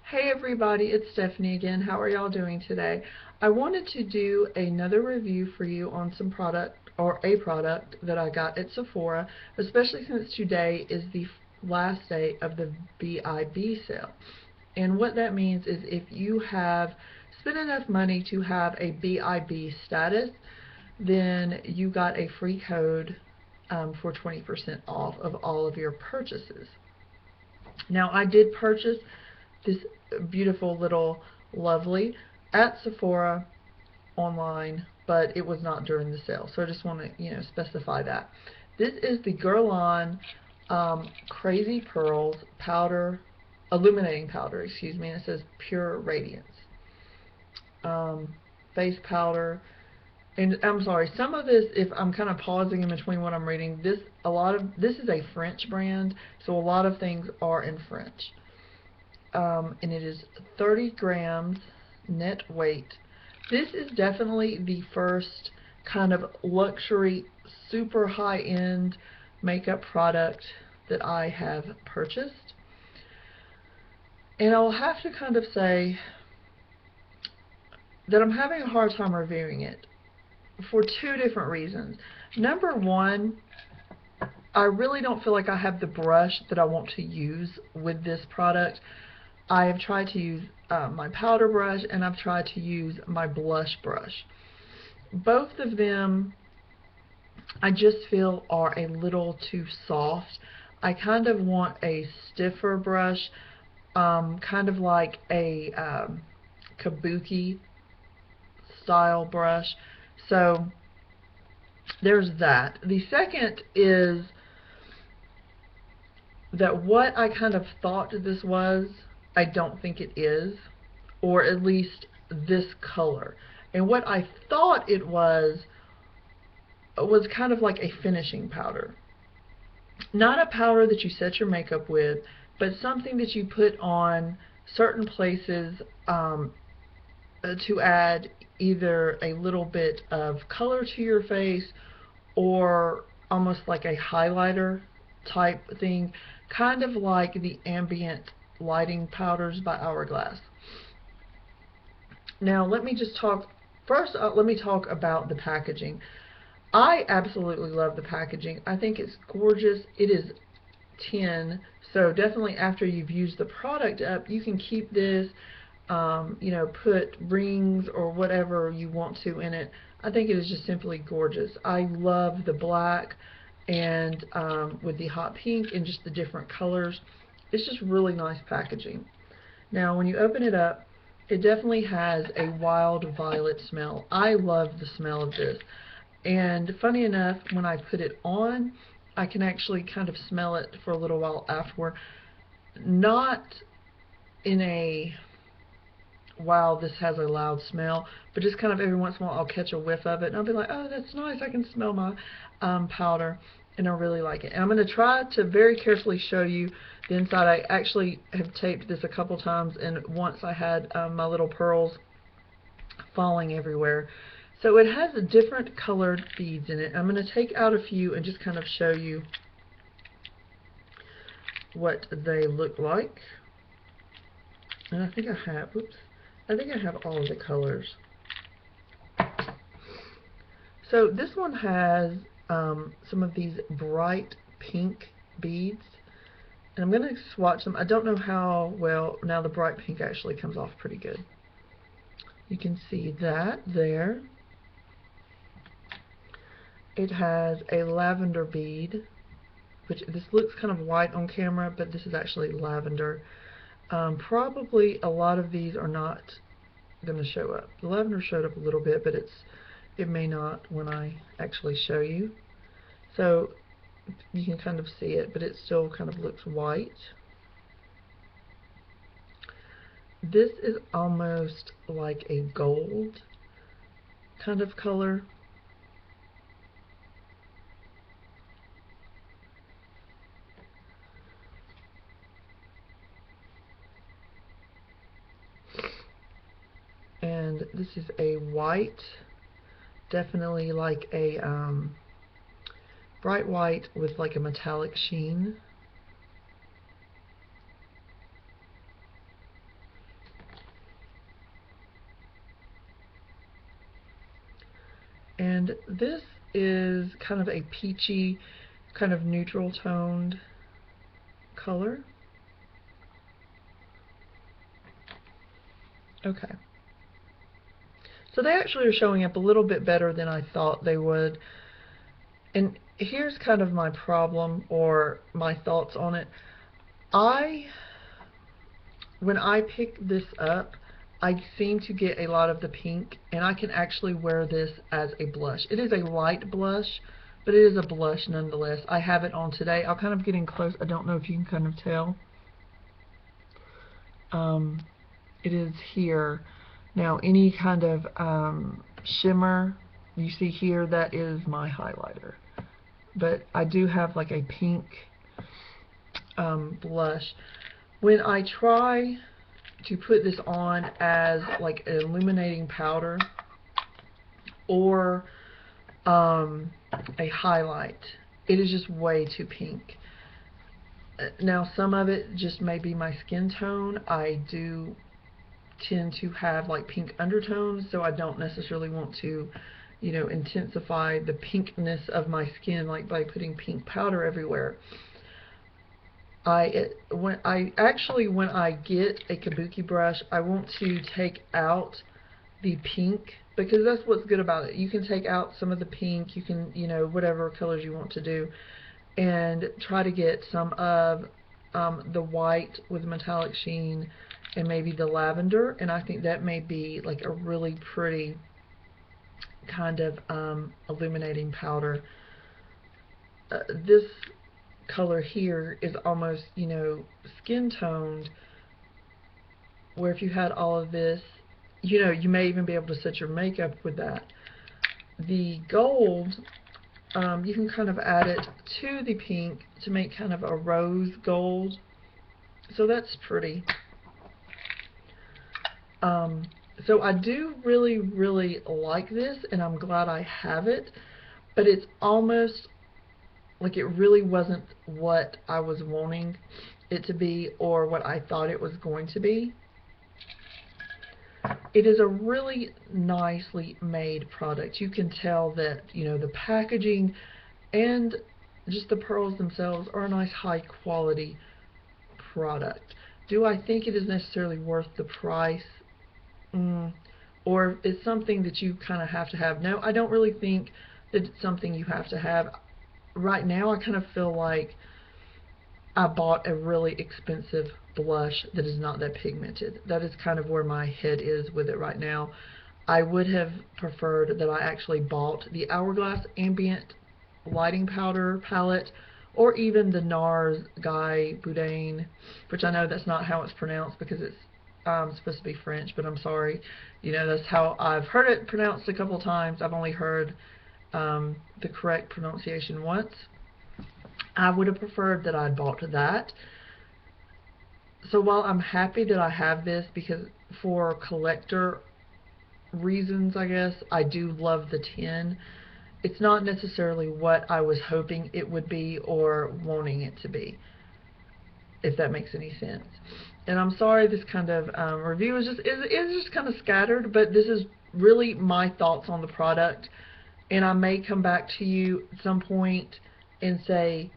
Hey everybody, it's Stephanie again. How are y'all doing today? I wanted to do another review for you on some product or a product that I got at Sephora, especially since today is the last day of the BIB sale. And what that means is if you have spent enough money to have a BIB status, then you got a free code for 20% off of all of your purchases. Now I did purchase this beautiful little lovely at Sephora online, but it was not during the sale, so I just want to specify that. This is the Guerlain Crazy Pearls powder, illuminating powder, excuse me, and it says Pure Radiance face powder. And I'm sorry, some of this, if I'm kind of pausing in between what I'm reading, this is a French brand, so a lot of things are in French. And it is 30 grams net weight. This is definitely the first kind of luxury, super high-end makeup product that I have purchased. And I'll have to kind of say that I'm having a hard time reviewing it for two different reasons. Number one, I really don't feel like I have the brush that I want to use with this product. I have tried to use my powder brush, and I've tried to use my blush brush. Both of them I just feel are a little too soft. I kind of want a stiffer brush, kind of like a kabuki style brush. So there's that. The second is that what I kind of thought this was, I don't think it is, or at least this color. And what I thought it was kind of like a finishing powder. Not a powder that you set your makeup with, but something that you put on certain places to add either a little bit of color to your face or almost like a highlighter type thing, kind of like the ambient lighting powders by Hourglass. Now let me just talk first. Let me talk about the packaging. I absolutely love the packaging. I think it's gorgeous. It is tin, so definitely after you've used the product up, you can keep this, put rings or whatever you want to in it. I think it is just simply gorgeous. I love the black and with the hot pink and just the different colors. It's just really nice packaging. Now when you open it up, it definitely has a wild violet smell. I love the smell of this. And funny enough, when I put it on, I can actually kind of smell it for a little while afterward. Not in a, wow, this has a loud smell, but just kind of every once in a while I'll catch a whiff of it and I'll be like, oh, that's nice, I can smell my powder, and I really like it. And I'm going to try to very carefully show you the inside. I actually have taped this a couple times, and once I had my little pearls falling everywhere. So it has different colored beads in it. I'm going to take out a few and just kind of show you what they look like. And I think I have, I think I have all of the colors. So this one has some of these bright pink beads. And I'm going to swatch them. I don't know how well, now the bright pink actually comes off pretty good. You can see that there. It has a lavender bead, which this looks kind of white on camera, but this is actually lavender. Probably a lot of these are not going to show up. The lavender showed up a little bit, but it may not when I actually show you. So you can kind of see it, but it still kind of looks white. This is almost like a gold kind of color. And this is a white, definitely like a bright white with like a metallic sheen. And this is kind of a peachy, kind of neutral toned color. Okay. So they actually are showing up a little bit better than I thought they would. And here's kind of my problem, or my thoughts on it. When I pick this up, I seem to get a lot of the pink, and I can actually wear this as a blush. It is a light blush, but it is a blush nonetheless. I have it on today. I'm kind of getting close. I don't know if you can kind of tell. It is here. Now, any kind of shimmer you see here, that is my highlighter. But I do have like a pink blush. When I try to put this on as like an illuminating powder or a highlight, it is just way too pink. Now, some of it just may be my skin tone. I do tend to have like pink undertones, so I don't necessarily want to, you know, intensify the pinkness of my skin like by putting pink powder everywhere. When I get a kabuki brush, I want to take out the pink, because that's what's good about it. You can take out some of the pink, you can, you know, whatever colors you want to do, and try to get some of the white with metallic sheen and maybe the lavender, and I think that may be like a really pretty kind of illuminating powder. This color here is almost, you know, skin toned, where if you had all of this, you know, you may even be able to set your makeup with that. The gold, you can kind of add it to the pink to make kind of a rose gold, so that's pretty. So I do really, really like this, and I'm glad I have it, but it's almost like it really wasn't what I was wanting it to be or what I thought it was going to be. It is a really nicely made product. You can tell that, you know, the packaging and just the pearls themselves are a nice high quality product. Do I think it is necessarily worth the price? Or it's something that you kind of have to have? No, I don't really think that it's something you have to have. Right now, I kind of feel like I bought a really expensive blush that is not that pigmented. That is kind of where my head is with it right now. I would have preferred that I actually bought the Hourglass Ambient Lighting Powder palette, or even the NARS Guy Boudin, which I know that's not how it's pronounced because it's supposed to be French, but I'm sorry. You know, that's how I've heard it pronounced a couple times. I've only heard the correct pronunciation once. I would have preferred that I'd bought that. So while I'm happy that I have this, because for collector reasons, I guess, I do love the tin, it's not necessarily what I was hoping it would be or wanting it to be, if that makes any sense. And I'm sorry this kind of review is just kind of scattered, but this is really my thoughts on the product. And I may come back to you at some point and say,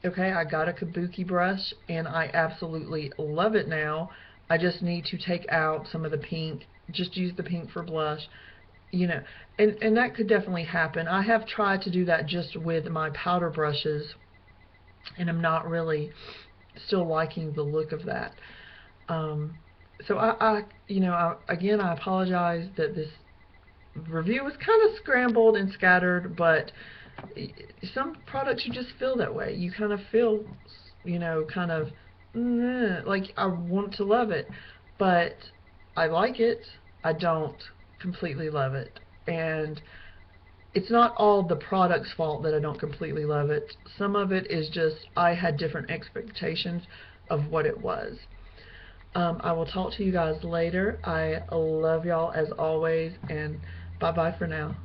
okay, I got a kabuki brush and I absolutely love it now. I just need to take out some of the pink, just use the pink for blush, you know. And that could definitely happen. I have tried to do that just with my powder brushes, and I'm not really still liking the look of that. So again, I apologize that this review was kind of scrambled and scattered, but some products you just feel that way. You kind of feel, you know, kind of like I want to love it, but I like it. I don't completely love it, and it's not all the product's fault that I don't completely love it. Some of it is just I had different expectations of what it was. I will talk to you guys later. I love y'all as always, and bye-bye for now.